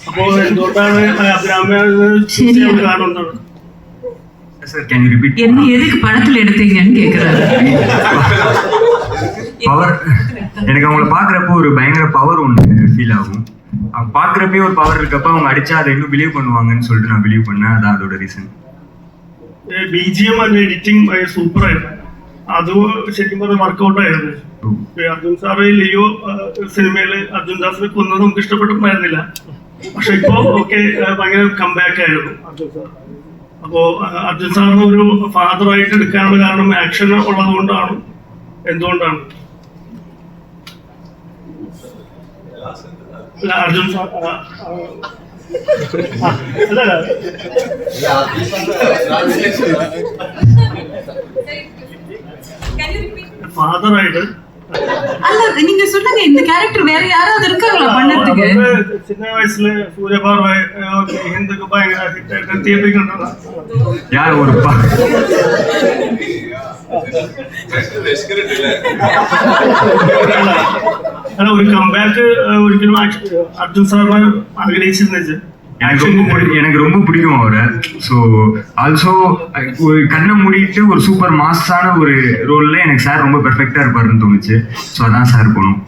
അപ്പോൾ എന്തുകൊണ്ടാണ് അഭിരാമിയെ കാണുന്നത്? என்ன எதுக்கு படத்துல எடுத்தீங்கன்னு கேக்குறாரு. பவர் எனக்கு அவங்கள பாக்குறப்போ ஒரு பயங்கர பவர் ஒன்று ஃபீல் ஆகும். அவங்க பாக்குறப்பே ஒரு பவர் இருக்கப்ப அவங்க அடிச்சா அதை இன்னும் பிலீவ் பண்ணுவாங்கன்னு சொல்லிட்டு நான் பிலீவ் பண்ணேன். அதான் அதோட reason. BGM and editing super ആയിരുന്നു. അത് ശരിക്കും പറഞ്ഞ വർക്കൗട്ട് ആയിരുന്നു. അർജുൻ സാറ് ലിയോ സിനിമയില് അർജുൻ ദാസിനെ കൊന്നത് നമുക്ക് ഇഷ്ടപ്പെട്ടിട്ടുണ്ടായിരുന്നില്ല. പക്ഷെ ഇപ്പോ ഓക്കെ ഭയങ്കര കംബാക്ക് ആയിരുന്നു അർജുൻ സാർ. അപ്പോ അർജുൻ സാറിന് ഒരു ഫാദറായിട്ട് എടുക്കാനുള്ള കാരണം ആക്ഷൻ ഉള്ളത് കൊണ്ടാണ്. എന്തുകൊണ്ടാണ് അർജുൻ സാർ ഫാദറായിട്ട് அல்ல நீங்க சொல்லுங்க, இந்த கேரக்டர் வேற யாராவது இருக்காங்களா பண்ணதுக்கு? சின்ன வயசுல சூரியபார்வை ஹிந்துக்கு பயங்கர ஹிட் தியேட்டருக்கு கண்டதா யார் ஒரு ഒരു കംബാക്ക് ഒരിക്കലും അർജുൻ സാറിന് ആഗ്രഹിച്ചിരുന്നു. எனக்கு ரொம்ப பிடிக்கும் அவரை. ஸோ ஆல்சோ கண்ணை மூடிட்டு ஒரு சூப்பர் மாஸான ஒரு ரோல்ல எனக்கு சார் ரொம்ப பெர்ஃபெக்டா இருப்பாருன்னு தோணுச்சு. ஸோ அதான் சார் போகணும்.